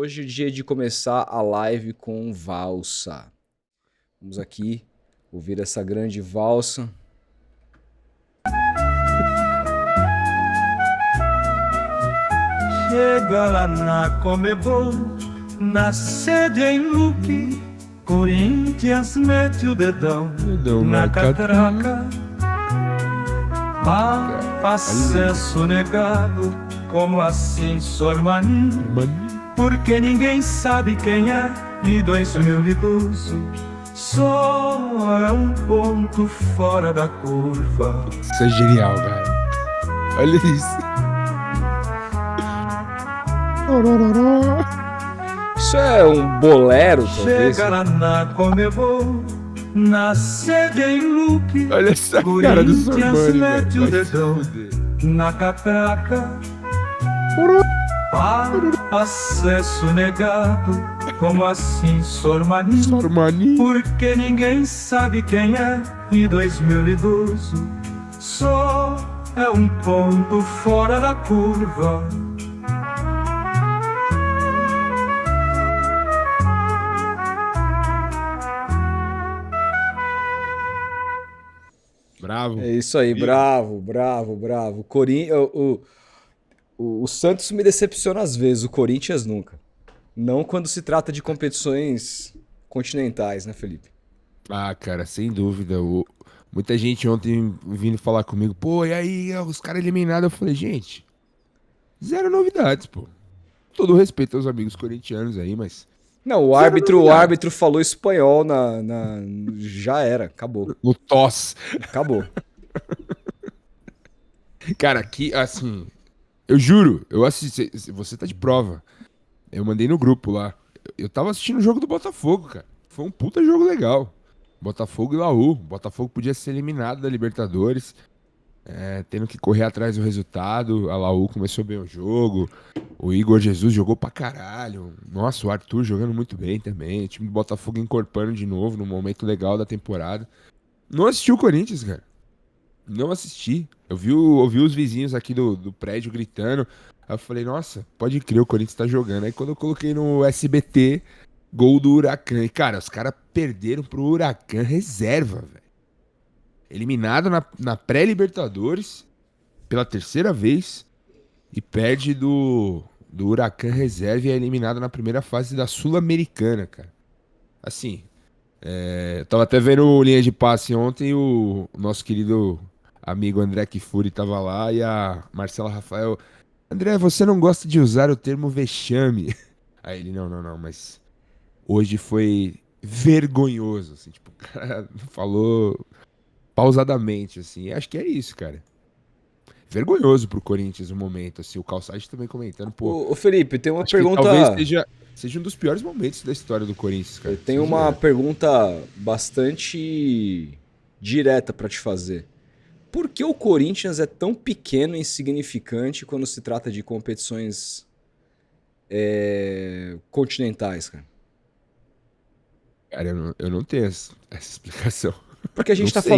Hoje é dia de começar a live com valsa. Vamos aqui ouvir essa grande valsa. Chega lá na Comebol, na sede em Luque, Corinthians mete o dedão na catraca. Acesso negado, como assim, Sormani? Porque ninguém sabe quem é, e 2012 só é um ponto fora da curva. Isso é genial, cara. Olha isso. Isso é um bolero, talvez. Chega lá na Comebol, na sede em Luque. Olha essa cara do Sormani, mete o velho. dedão na catraca. Acesso negado, como assim, Sormani? Sormani. Porque ninguém sabe quem é, e 2012 só é um ponto fora da curva. Bravo. É isso aí, bravo. O Santos me decepciona às vezes, o Corinthians nunca. Não quando se trata de competições continentais, né, Felipe? Ah, cara, sem dúvida. Muita gente ontem vindo falar comigo, pô, e aí, os caras eliminados. Eu falei, gente, zero novidades, pô. Todo respeito aos amigos corintianos aí, mas Não, o zero árbitro novidades. falou espanhol já era, acabou. No TOS. Acabou. Cara, aqui, assim, eu juro, eu assisti, você tá de prova. Eu mandei no grupo lá. Eu tava assistindo o jogo do Botafogo, cara. Foi um puta jogo legal. Botafogo e Laú. Botafogo podia ser eliminado da Libertadores, tendo que correr atrás do resultado. A Laú começou bem o jogo. O Igor Jesus jogou pra caralho. Nossa, o Arthur jogando muito bem também. O time do Botafogo encorpando de novo num momento legal da temporada. Não assisti o Corinthians, cara. Não assisti. Ouvi os vizinhos aqui do prédio gritando. Aí eu falei, nossa, pode crer, o Corinthians tá jogando. Aí quando eu coloquei no SBT, gol do Huracan. E, cara, os caras perderam pro Huracan reserva, velho. Eliminado na pré-Libertadores pela terceira vez. E perde do Huracan reserva e é eliminado na primeira fase da Sul-Americana, cara. Assim, eu tava até vendo o Linha de Passe ontem e o nosso querido amigo André Kifuri tava lá e a Marcela Rafael. André, você não gosta de usar o termo vexame. Aí ele, não, mas hoje foi vergonhoso, assim, tipo, o cara falou pausadamente, assim. Acho que é isso, cara. Vergonhoso pro Corinthians no momento, assim, o Calçade também comentando, pô, Ô Felipe, tem uma acho que pergunta. talvez seja um dos piores momentos da história do Corinthians, cara. Eu tenho Sem uma zoeira. pergunta bastante direta pra te fazer. Por que o Corinthians é tão pequeno e insignificante quando se trata de competições continentais, cara? Cara, eu não tenho essa explicação. Porque a gente Não tá sei.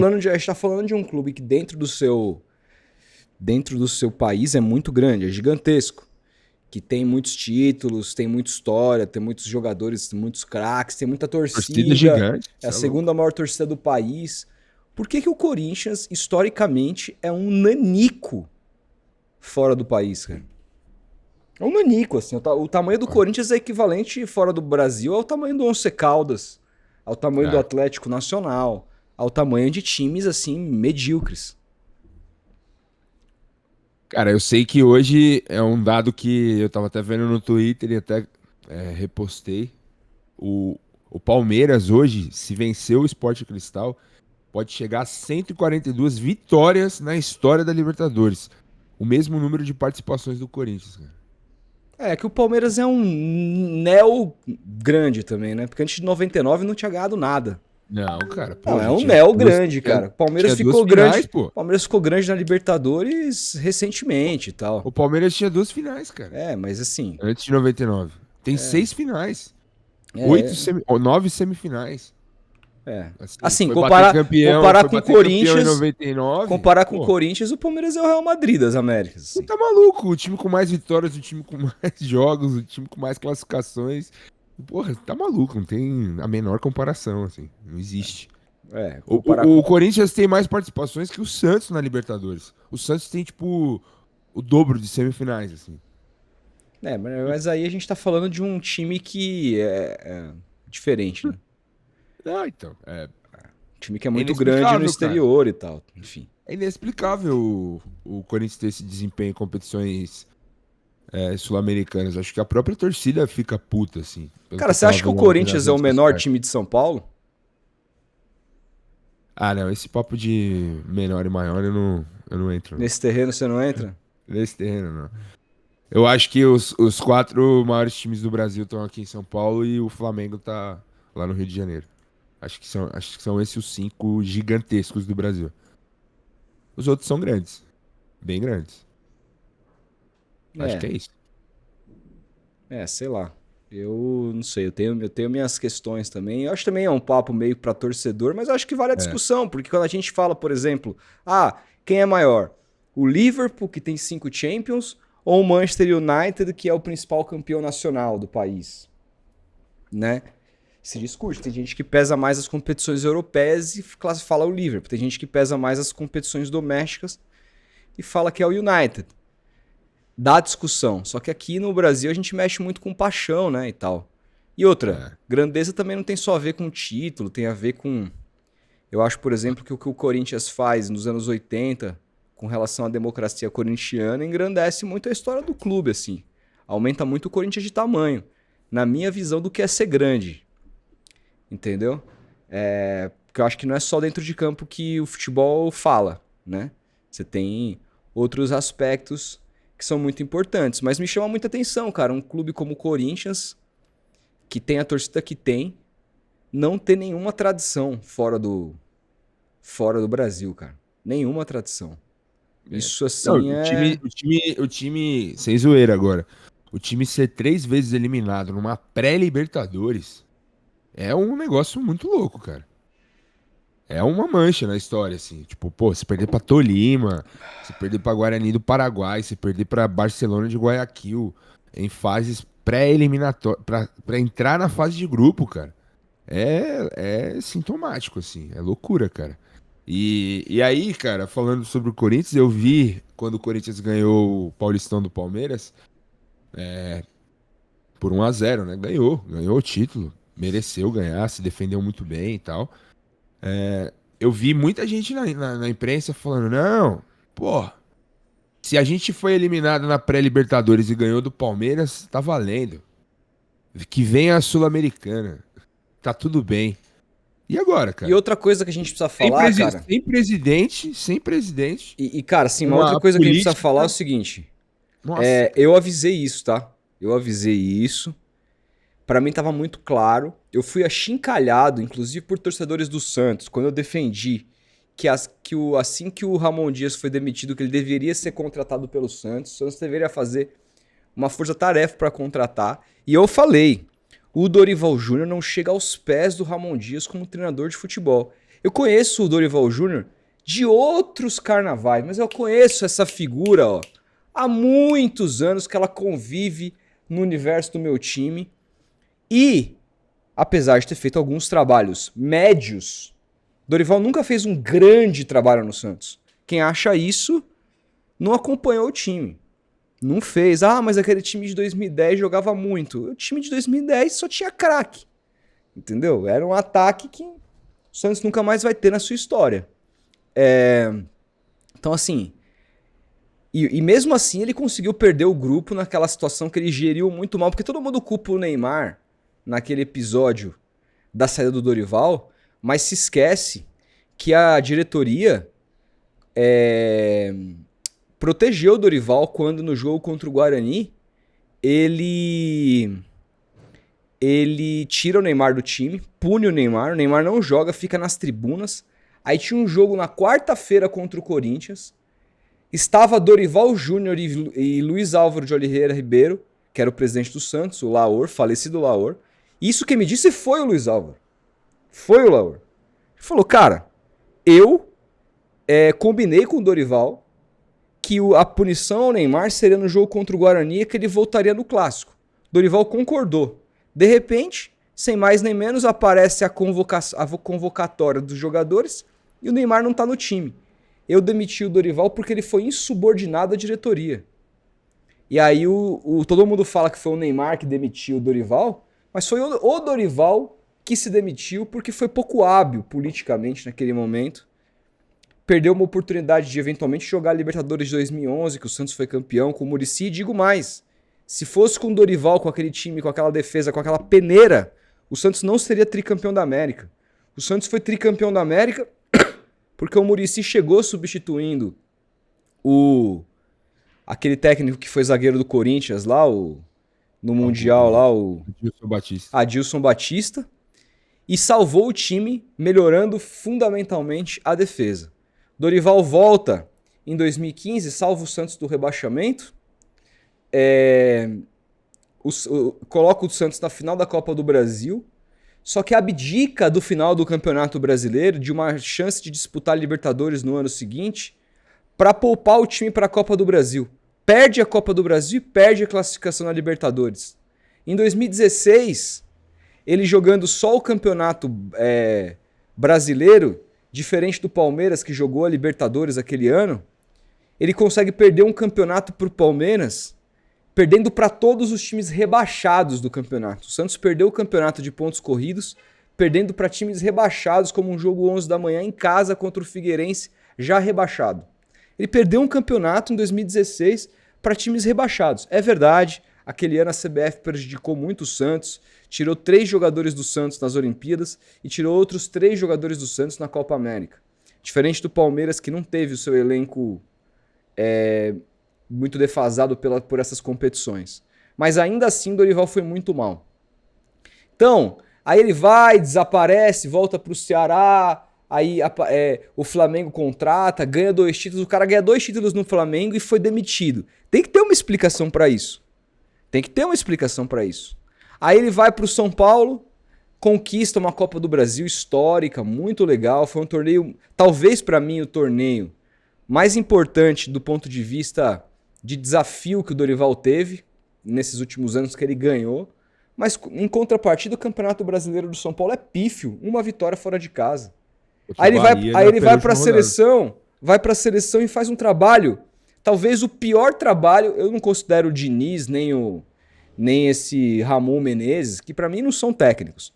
falando de um clube que dentro do seu país é muito grande, é gigantesco. Que tem muitos títulos, tem muita história, tem muitos jogadores, tem muitos craques, tem muita torcida. Torcida gigante. É a cê é segunda maior torcida do país. Por que o Corinthians, historicamente, é um nanico fora do país, cara? É um nanico, assim. O tamanho do Corinthians é equivalente fora do Brasil ao tamanho do Once Caldas, ao tamanho do É. Atlético Nacional, ao tamanho de times, assim, medíocres. Cara, eu sei que hoje é um dado que eu tava até vendo no Twitter e até repostei. O Palmeiras hoje, se vencer o Sport Cristal, pode chegar a 142 vitórias na história da Libertadores. O mesmo número de participações do Corinthians, cara. É que o Palmeiras é um neo grande também, né? Porque antes de 99 não tinha ganhado nada. Não, cara. Pô, Não, é um tinha neo duas- grande, tinha- cara. O Palmeiras tinha duas ficou finais, grande. pô. O Palmeiras ficou grande na Libertadores recentemente e tal. O Palmeiras tinha 2 finais, cara. É, mas assim. Antes de 99. Tem 6 finais. É, 9 semifinais. Assim, foi comparar bater campeão, comparar foi com o bater campeão em Corinthians, 99. comparar com o Pô, Corinthians, o Palmeiras é o Real Madrid das Américas. você Assim. tá maluco? O time com mais vitórias, o time com mais jogos, o time com mais classificações. Porra, tá maluco, não tem a menor comparação, assim. Não existe. Comparar O com... Corinthians tem mais participações que o Santos na Libertadores. O Santos tem, tipo, o dobro de semifinais, assim. Mas aí a gente tá falando de um time que é diferente, né? Ah, então. Um time que é muito inexplicável, grande no cara. exterior e tal, enfim. É inexplicável o Corinthians ter esse desempenho em competições sul-americanas. Acho que a própria torcida fica puta, assim. pelo Cara, eu você tava acha que o vendo ontem nas Corinthians é o redes menor sociais. time de São Paulo? Ah, não. Esse papo de menor e maior eu não entro. Não. Nesse terreno você não entra? Nesse terreno, não. Eu acho que os 4 maiores times do Brasil estão aqui em São Paulo e o Flamengo tá lá no Rio de Janeiro. Acho que são esses os 5 gigantescos do Brasil. Os outros são grandes. Bem grandes. Acho que é isso. Sei lá. Eu não sei, eu tenho minhas questões também. Eu acho também é um papo meio pra torcedor, mas eu acho que vale a discussão, porque quando a gente fala, por exemplo, quem é maior? O Liverpool, que tem 5 Champions, ou o Manchester United, que é o principal campeão nacional do país? Né? Se discute. Tem gente que pesa mais as competições europeias e fala o Liverpool. Tem gente que pesa mais as competições domésticas e fala que é o United. Dá discussão. Só que aqui no Brasil a gente mexe muito com paixão, né, e tal. E outra, grandeza também não tem só a ver com título, tem a ver com... Eu acho, por exemplo, que o que o Corinthians faz nos anos 80, com relação à democracia corintiana, engrandece muito a história do clube, assim. Aumenta muito o Corinthians de tamanho. Na minha visão do que é ser grande. Entendeu? Porque eu acho que não é só dentro de campo que o futebol fala, né? Você tem outros aspectos que são muito importantes. Mas me chama muita atenção, cara, um clube como o Corinthians, que tem a torcida que tem, não ter nenhuma tradição fora do Brasil, cara. Nenhuma tradição. Isso, assim, Não, o time, sem zoeira agora, o time ser 3 vezes eliminado numa pré-Libertadores é um negócio muito louco, cara. É uma mancha na história, assim. Tipo, pô, se perder pra Tolima, se perder pra Guarani do Paraguai, se perder pra Barcelona de Guayaquil, em fases pré-eliminatórias, pra entrar na fase de grupo, cara. É sintomático, assim. É loucura, cara. E aí, cara, falando sobre o Corinthians, eu vi quando o Corinthians ganhou o Paulistão do Palmeiras, por 1-0, né? Ganhou o título. Mereceu ganhar, se defendeu muito bem e tal. Eu vi muita gente na imprensa falando, não, pô, se a gente foi eliminado na pré-Libertadores e ganhou do Palmeiras, tá valendo. Que venha a Sul-Americana. Tá tudo bem. E agora, cara? E outra coisa que a gente precisa falar, cara... Sem presidente. E cara, assim, uma outra coisa que a gente precisa falar é o seguinte. Nossa. Eu avisei isso, tá? Eu avisei isso. Pra mim tava muito claro. Eu fui achincalhado, inclusive por torcedores do Santos, quando eu defendi que assim que o Ramon Dias foi demitido, que ele deveria ser contratado pelo Santos, o Santos deveria fazer uma força-tarefa pra contratar. E eu falei, o Dorival Júnior não chega aos pés do Ramon Dias como treinador de futebol. Eu conheço o Dorival Júnior de outros carnavais, mas eu conheço essa figura, ó, há muitos anos que ela convive no universo do meu time. E, apesar de ter feito alguns trabalhos médios, Dorival nunca fez um grande trabalho no Santos. Quem acha isso não acompanhou o time. Não fez. Mas aquele time de 2010 jogava muito. O time de 2010 só tinha craque. Entendeu? Era um ataque que o Santos nunca mais vai ter na sua história. Então, assim... E mesmo assim ele conseguiu perder o grupo naquela situação que ele geriu muito mal. Porque todo mundo culpa o Neymar naquele episódio da saída do Dorival, mas se esquece que a diretoria protegeu o Dorival quando no jogo contra o Guarani ele tira o Neymar do time, pune o Neymar não joga, fica nas tribunas. Aí tinha um jogo na quarta-feira contra o Corinthians, estava Dorival Júnior e Luiz Álvaro de Oliveira Ribeiro, que era o presidente do Santos, o Laor, falecido Laor. Isso quem me disse foi o Luiz Álvaro. Foi o Laor. falou, cara, eu combinei com o Dorival que a punição ao Neymar seria no jogo contra o Guarani e que ele voltaria no Clássico. Dorival concordou. De repente, sem mais nem menos, aparece a convocatória dos jogadores e o Neymar não tá no time. Eu demiti o Dorival porque ele foi insubordinado à diretoria. E aí todo mundo fala que foi o Neymar que demitiu o Dorival, mas foi o Dorival que se demitiu porque foi pouco hábil politicamente naquele momento. Perdeu uma oportunidade de eventualmente jogar a Libertadores de 2011, que o Santos foi campeão com o Muricy. E digo mais, se fosse com o Dorival, com aquele time, com aquela defesa, com aquela peneira, o Santos não seria tricampeão da América. O Santos foi tricampeão da América porque o Muricy chegou substituindo aquele técnico que foi zagueiro do Corinthians lá, no Mundial lá, o Adilson Batista, e salvou o time, melhorando fundamentalmente a defesa. Dorival volta em 2015, salva o Santos do rebaixamento, coloca o Santos na final da Copa do Brasil, só que abdica do final do Campeonato Brasileiro, de uma chance de disputar a Libertadores no ano seguinte, para poupar o time para a Copa do Brasil. Perde a Copa do Brasil e perde a classificação na Libertadores. Em 2016, ele jogando só o Campeonato Brasileiro, diferente do Palmeiras, que jogou a Libertadores aquele ano, ele consegue perder um campeonato para o Palmeiras, perdendo para todos os times rebaixados do campeonato. O Santos perdeu o campeonato de pontos corridos, perdendo para times rebaixados, como um jogo 11 da manhã em casa contra o Figueirense, já rebaixado. Ele perdeu um campeonato em 2016 para times rebaixados. É verdade, aquele ano a CBF prejudicou muito o Santos, tirou 3 jogadores do Santos nas Olimpíadas e tirou outros 3 jogadores do Santos na Copa América. Diferente do Palmeiras, que não teve o seu elenco muito defasado por essas competições. Mas ainda assim, Dorival foi muito mal. Então, aí ele vai, desaparece, volta para o Ceará, aí o Flamengo contrata, ganha 2 títulos, o cara ganha 2 títulos no Flamengo e foi demitido. Tem que ter uma explicação para isso. Aí ele vai para o São Paulo, conquista uma Copa do Brasil histórica, muito legal. Foi um torneio, talvez para mim, o torneio mais importante do ponto de vista de desafio que o Dorival teve nesses últimos anos que ele ganhou. Mas em contrapartida, o Campeonato Brasileiro do São Paulo é pífio, uma vitória fora de casa. Aí ele vai para a seleção, e faz um trabalho, talvez o pior trabalho. Eu não considero o Diniz nem esse Ramon Menezes, que para mim não são técnicos,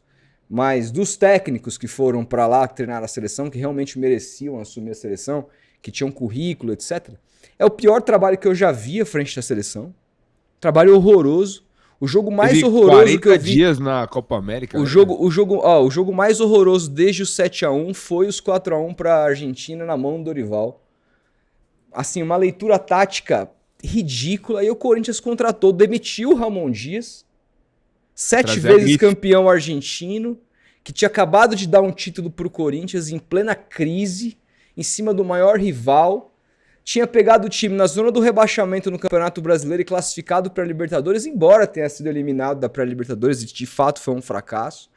mas dos técnicos que foram para lá treinar a seleção, que realmente mereciam assumir a seleção, que tinham currículo, etc. É o pior trabalho que eu já vi à frente da seleção. Trabalho horroroso. O jogo mais horroroso que eu vi... dias na Copa América. O jogo mais horroroso desde o 7-1 foi os 4-1 para a Argentina na mão do Dorival. Assim, uma leitura tática ridícula. E o Corinthians contratou, demitiu o Ramon Dias, 7 vezes campeão argentino, que tinha acabado de dar um título pro Corinthians em plena crise, em cima do maior rival. Tinha pegado o time na zona do rebaixamento no Campeonato Brasileiro e classificado para a Libertadores, embora tenha sido eliminado da pré-Libertadores, e de fato foi um fracasso.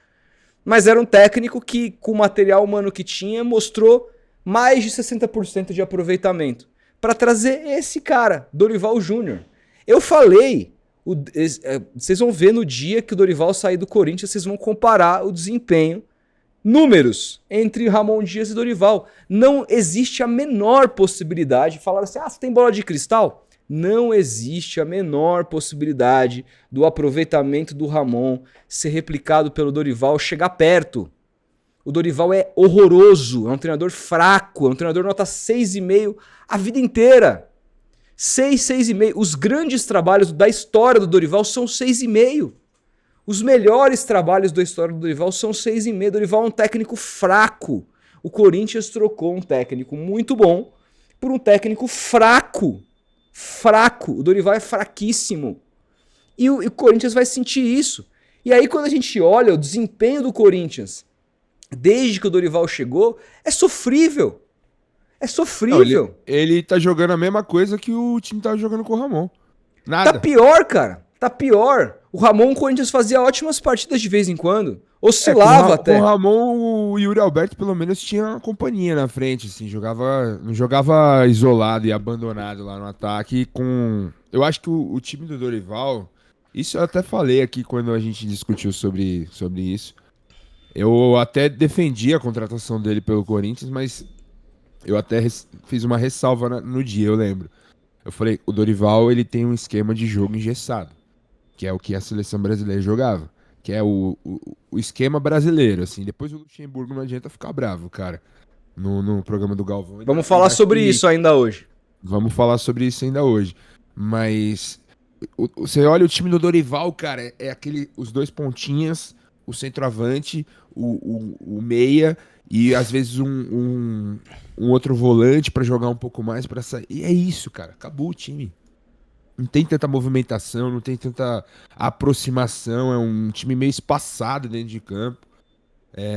Mas era um técnico que, com o material humano que tinha, mostrou mais de 60% de aproveitamento para trazer esse cara, Dorival Júnior. Eu falei, vocês vão ver no dia que o Dorival sair do Corinthians, vocês vão comparar o desempenho, números entre Ramon Dias e Dorival. Não existe a menor possibilidade. Falaram assim, você tem bola de cristal? Não existe a menor possibilidade do aproveitamento do Ramon ser replicado pelo Dorival, chegar perto. O Dorival é horroroso, é um treinador fraco, é um treinador nota 6,5 a vida inteira. 6,5. Os grandes trabalhos da história do Dorival são 6,5. Os melhores trabalhos da história do Dorival são 6,5. Dorival é um técnico fraco. O Corinthians trocou um técnico muito bom por um técnico fraco. Fraco. O Dorival é fraquíssimo. E o Corinthians vai sentir isso. E aí quando a gente olha o desempenho do Corinthians desde que o Dorival chegou, é sofrível. É sofrível. Não, ele tá jogando a mesma coisa que o time tava jogando com o Ramon. Nada. Tá pior, cara. Tá pior. O Ramon, o Corinthians fazia ótimas partidas de vez em quando. Oscilava até. Com o Ramon, o Yuri Alberto pelo menos tinha uma companhia na frente, assim, não jogava isolado e abandonado lá no ataque eu acho que o time do Dorival, isso eu até falei aqui quando a gente discutiu sobre isso. Eu até defendi a contratação dele pelo Corinthians, mas eu até fiz uma ressalva no dia, eu lembro. Eu falei, o Dorival, ele tem um esquema de jogo engessado, que é o que a seleção brasileira jogava, que é o esquema brasileiro, assim. Depois o Luxemburgo não adianta ficar bravo, cara, no programa do Galvão. Vamos falar sobre isso ainda hoje. Vamos falar sobre isso ainda hoje. Mas você olha o time do Dorival, cara, é os dois pontinhas, o centroavante, o meia e às vezes um outro volante pra jogar um pouco mais pra sair. E é isso, cara. Acabou o time. Não tem tanta movimentação, não tem tanta aproximação. É um time meio espaçado dentro de campo.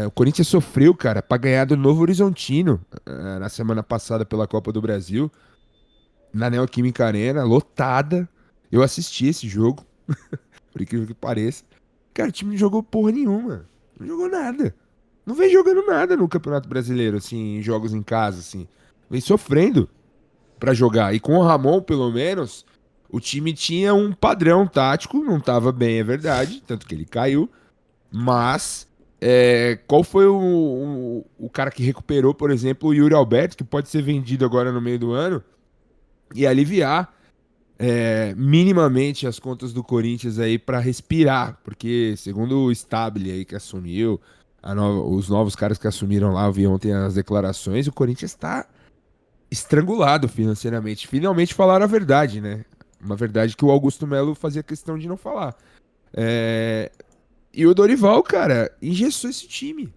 O Corinthians sofreu, cara, pra ganhar do Novo Horizontino na semana passada pela Copa do Brasil. Na Neoquímica Arena, lotada. Eu assisti esse jogo, por incrível que pareça. Cara, o time não jogou porra nenhuma. Não jogou nada. Não vem jogando nada no Campeonato Brasileiro, assim, em jogos em casa, assim. Vem sofrendo pra jogar. E com o Ramon, pelo menos, o time tinha um padrão tático. Não tava bem, é verdade. Tanto que ele caiu. Mas, qual foi o cara que recuperou, por exemplo, o Yuri Alberto, que pode ser vendido agora no meio do ano e aliviar minimamente as contas do Corinthians aí pra respirar, porque segundo o Stabile aí que assumiu, os novos caras que assumiram lá, eu vi ontem as declarações, o Corinthians tá estrangulado financeiramente. Finalmente falaram a verdade, né? Uma verdade que o Augusto Melo fazia questão de não falar. E o Dorival, cara, engessou esse time.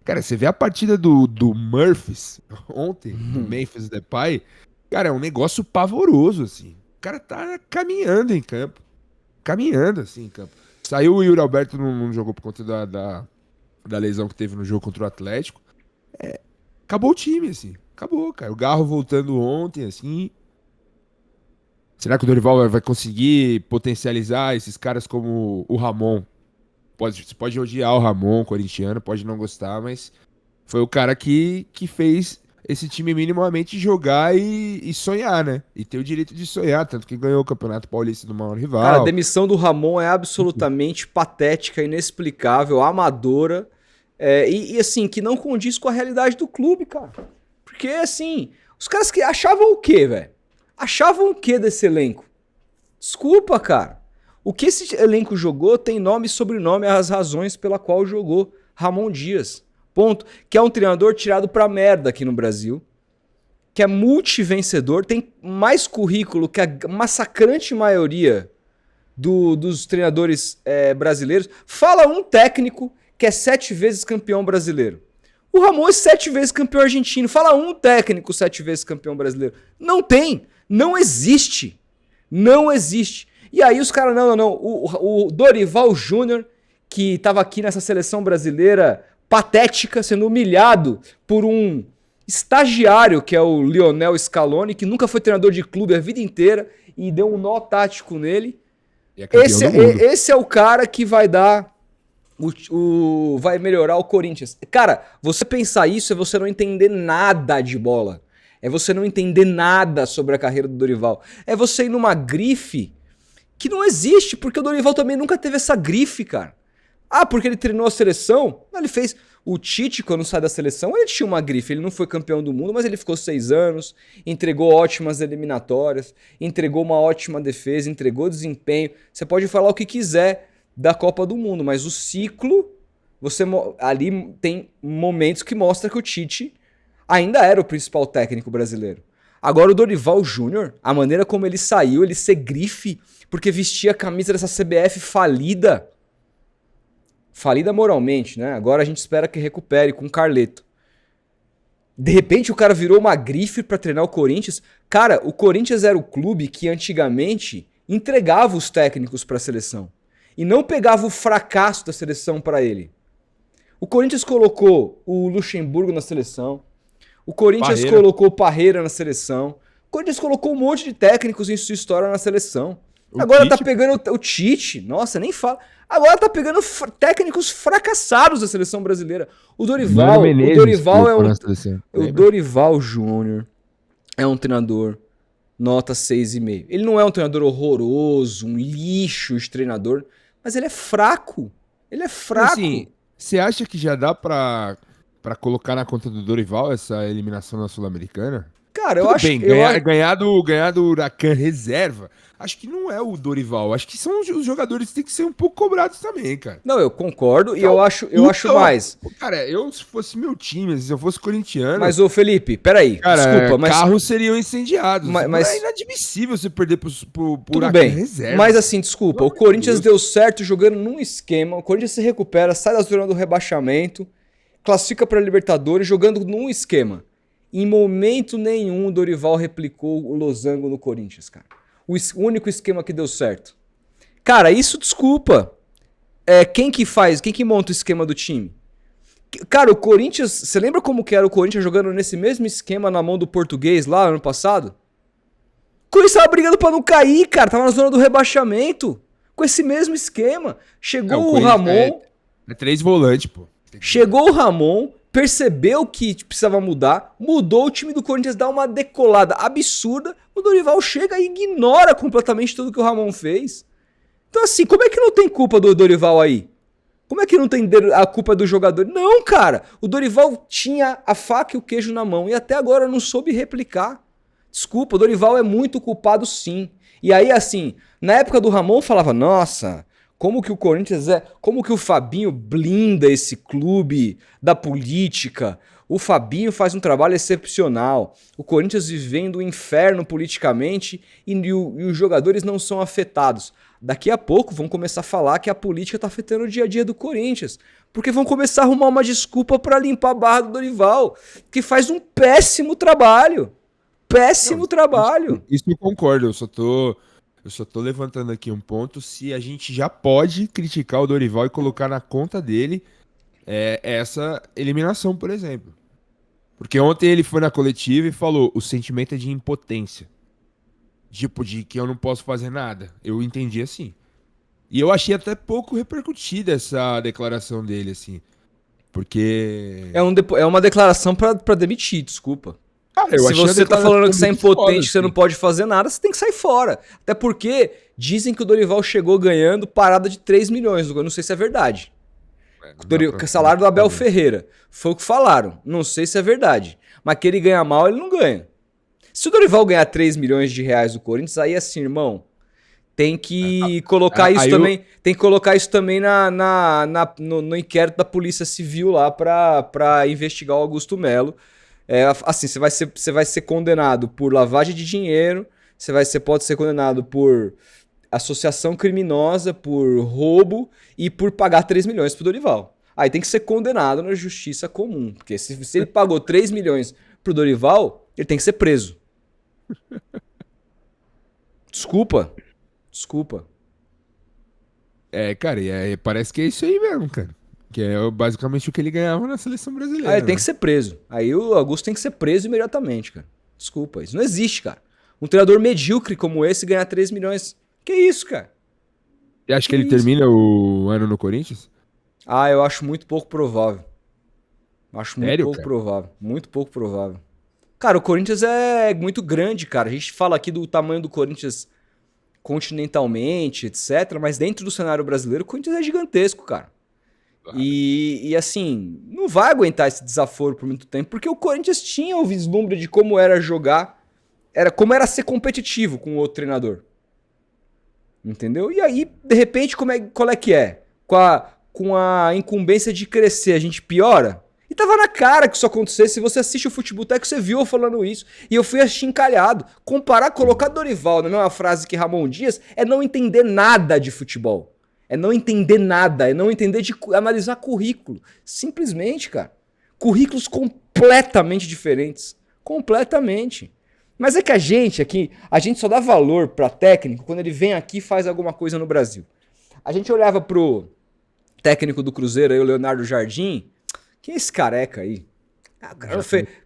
Cara, você vê a partida do Murphys ontem, do Memphis Depay. Cara, é um negócio pavoroso, assim. O cara tá caminhando em campo. Caminhando, assim, em campo. Saiu o Yuri Alberto, não jogou por conta da lesão que teve no jogo contra o Atlético. Acabou o time, assim. Acabou, cara. O Garro voltando ontem, assim. Será que o Dorival vai conseguir potencializar esses caras como o Ramon? Você pode odiar o Ramon, corintiano, pode não gostar, mas foi o cara que fez esse time minimamente jogar e sonhar, né? E ter o direito de sonhar, tanto que ganhou o Campeonato Paulista do maior rival. Cara, a demissão do Ramon é absolutamente patética, inexplicável, amadora, e assim, que não condiz com a realidade do clube, cara. Porque, assim, os caras que achavam o quê, velho? Achavam o quê desse elenco? Desculpa, cara. O que esse elenco jogou tem nome e sobrenome, as razões pela qual jogou Ramon Dias. Ponto. Que é um treinador tirado pra merda aqui no Brasil, que é multivencedor, tem mais currículo que a massacrante maioria dos treinadores brasileiros. Fala um técnico que é 7 vezes campeão brasileiro. O Ramon é 7 vezes campeão argentino. Fala um técnico 7 vezes campeão brasileiro. Não tem. Não existe. Não existe. E aí os caras, não. O Dorival Júnior, que tava aqui nessa seleção brasileira patética, sendo humilhado por um estagiário, que é o Lionel Scaloni, que nunca foi treinador de clube a vida inteira e deu um nó tático nele. Esse é o cara que vai dar vai melhorar o Corinthians. Cara, você pensar isso é você não entender nada de bola. É você não entender nada sobre a carreira do Dorival. É você ir numa grife que não existe, porque o Dorival também nunca teve essa grife, cara. Ah, porque ele treinou a seleção? Ele fez. O Tite, quando sai da seleção, ele tinha uma grife. Ele não foi campeão do mundo, mas ele ficou 6 anos, entregou ótimas eliminatórias, entregou uma ótima defesa, entregou desempenho. Você pode falar o que quiser da Copa do Mundo, mas o ciclo, ali tem momentos que mostra que o Tite ainda era o principal técnico brasileiro. Agora o Dorival Júnior, a maneira como ele saiu, ele ser grife, porque vestia a camisa dessa CBF falida moralmente, né? Agora a gente espera que recupere com o Carleto. De repente o cara virou uma grife pra treinar o Corinthians. Cara, o Corinthians era o clube que antigamente entregava os técnicos pra seleção e não pegava o fracasso da seleção pra ele. O Corinthians colocou o Luxemburgo na seleção. O Corinthians colocou o Parreira na seleção. O Corinthians colocou um monte de técnicos em sua história na seleção. Agora tá pegando o Tite. Nossa, nem fala. Agora tá pegando técnicos fracassados da seleção brasileira. O Dorival é um... O Dorival Júnior é um treinador nota 6,5. Ele não é um treinador horroroso, um lixo de treinador, mas ele é fraco. Ele é fraco. Assim, você acha que já dá pra colocar na conta do Dorival essa eliminação na Sul-Americana? Cara, eu acho que... Ganhar do Huracan reserva, acho que não é o Dorival. Acho que são os jogadores que têm que ser um pouco cobrados também, cara. Não, eu concordo, então, e eu acho mais. Cara, se fosse meu time, se eu fosse corintiano... Mas, ô Felipe, peraí, cara, desculpa, mas... carros seriam incendiados. Mas é inadmissível você perder pro Tudo bem, reserva. Mas assim, desculpa, o Corinthians deu certo jogando num esquema, o Corinthians se recupera, sai da zona do rebaixamento, classifica pra Libertadores jogando num esquema. Em momento nenhum o Dorival replicou o losango no Corinthians, cara. O único esquema que deu certo. Cara, isso, desculpa. Quem que monta o esquema do time? Cara, o Corinthians... Você lembra como que era o Corinthians jogando nesse mesmo esquema na mão do Português lá ano passado? O Corinthians tava brigando pra não cair, cara. Tava na zona do rebaixamento. Com esse mesmo esquema. Chegou o Ramon... É 3 volantes, pô. Chegou o Ramon... Percebeu que precisava mudar, mudou, o time do Corinthians dá uma decolada absurda, o Dorival chega e ignora completamente tudo que o Ramon fez. Então assim, como é que não tem culpa do Dorival aí? Como é que não tem a culpa do jogador? Não, cara, o Dorival tinha a faca e o queijo na mão e até agora não soube replicar. Desculpa, o Dorival é muito culpado sim. E aí assim, na época do Ramon falava, nossa... Como que o Corinthians como que o Fabinho blinda esse clube da política? O Fabinho faz um trabalho excepcional. O Corinthians vivendo o inferno politicamente e os jogadores não são afetados. Daqui a pouco vão começar a falar que a política tá afetando o dia a dia do Corinthians. Porque vão começar a arrumar uma desculpa para limpar a barra do Dorival, que faz um péssimo trabalho. Péssimo trabalho. Isso eu concordo, eu só tô levantando aqui um ponto se a gente já pode criticar o Dorival e colocar na conta dele essa eliminação, por exemplo. Porque ontem ele foi na coletiva e falou, o sentimento é de impotência. Tipo, de que eu não posso fazer nada. Eu entendi assim. E eu achei até pouco repercutida essa declaração dele, assim. Porque... É uma declaração pra demitir, desculpa. Cara, se você tá falando que você é impotente, que você não pode fazer nada, você tem que sair fora. Até porque dizem que o Dorival chegou ganhando parada de 3 milhões. Eu não sei se é verdade. O salário do Abel Ferreira. Foi o que falaram. Não sei se é verdade. Mas que ele ganha mal, ele não ganha. Se o Dorival ganhar 3 milhões de reais do Corinthians, aí assim, irmão, tem que colocar isso também. Tem que colocar isso também no inquérito da Polícia Civil lá pra investigar o Augusto Melo. Assim, você vai ser condenado por lavagem de dinheiro, você pode ser condenado por associação criminosa, por roubo e por pagar 3 milhões pro Dorival. Aí tem que ser condenado na justiça comum, porque se ele pagou 3 milhões pro Dorival, ele tem que ser preso. Desculpa. Cara, parece que é isso aí mesmo, cara. Que é basicamente o que ele ganhava na seleção brasileira. Aí ele tem que ser preso. Aí o Augusto tem que ser preso imediatamente, cara. Desculpa, isso não existe, cara. Um treinador medíocre como esse ganhar 3 milhões. Que isso, cara? Você acha que ele termina o ano no Corinthians? Eu acho muito pouco provável. Sério, Muito pouco provável. Cara, o Corinthians é muito grande, cara. A gente fala aqui do tamanho do Corinthians continentalmente, etc. Mas dentro do cenário brasileiro, o Corinthians é gigantesco, cara. E assim, não vai aguentar esse desaforo por muito tempo, porque o Corinthians tinha o vislumbre de como era jogar, como era ser competitivo com o outro treinador. Entendeu? E aí, de repente, qual é que é? Com a incumbência de crescer, a gente piora? E tava na cara que isso acontecesse. Se você assiste o Futeboteco, você viu eu falando isso. E eu fui achincalhado. Colocar Dorival na mesma frase que Ramon Dias é não entender nada de futebol. É não entender nada, é não entender de analisar currículo. Simplesmente, cara. Currículos completamente diferentes. Completamente. Mas é que a gente só dá valor pra técnico quando ele vem aqui e faz alguma coisa no Brasil. A gente olhava pro técnico do Cruzeiro aí, o Leonardo Jardim. Quem é esse careca aí? O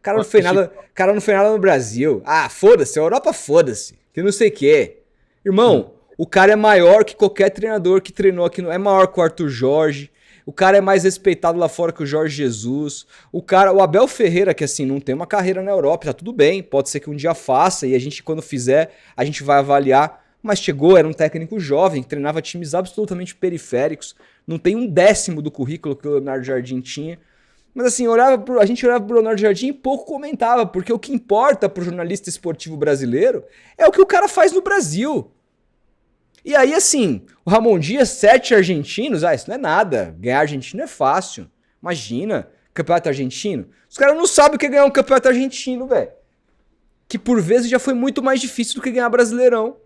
cara não fez nada no Brasil. Foda-se, a Europa foda-se. Que não sei o quê. Irmão, O cara é maior que qualquer treinador que treinou aqui. É maior que o Arthur Jorge. O cara é mais respeitado lá fora que o Jorge Jesus. O Abel Ferreira, que assim, não tem uma carreira na Europa, tá tudo bem. Pode ser que um dia faça e a gente, quando fizer, a gente vai avaliar. Mas chegou, era um técnico jovem, que treinava times absolutamente periféricos. Não tem 1/10 do currículo que o Leonardo Jardim tinha. Mas assim, a gente olhava pro Leonardo Jardim e pouco comentava, porque o que importa pro jornalista esportivo brasileiro é o que o cara faz no Brasil. E aí, assim, o Ramon Dias, 7 argentinos, isso não é nada. Ganhar argentino é fácil. Imagina, campeonato argentino. Os caras não sabem o que é ganhar um campeonato argentino, velho. Que por vezes já foi muito mais difícil do que ganhar Brasileirão.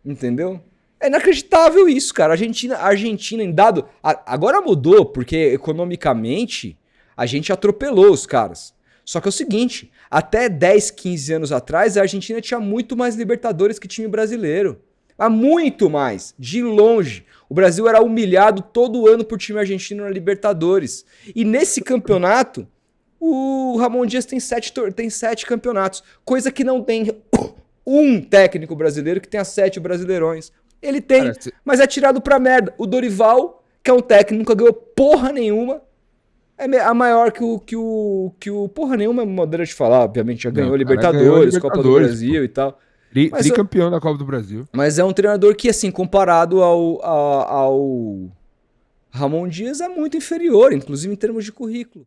Entendeu? É inacreditável isso, cara. A Argentina em dado... Agora mudou, porque economicamente a gente atropelou os caras. Só que é o seguinte, até 10, 15 anos atrás, a Argentina tinha muito mais Libertadores que time brasileiro. Há muito mais, de longe. O Brasil era humilhado todo ano por time argentino na Libertadores. E nesse campeonato, o Ramon Dias tem 7 campeonatos. Coisa que não tem um técnico brasileiro que tenha 7 brasileirões. Ele tem, mas é tirado pra merda. O Dorival, que é um técnico, nunca ganhou porra nenhuma. É a maior que o porra nenhuma, é maneira de falar, obviamente. Já ganhou Libertadores, Copa do Brasil e tal. Tricampeão da Copa do Brasil. Mas é um treinador que, assim, comparado ao Ramon Dias, é muito inferior, inclusive em termos de currículo.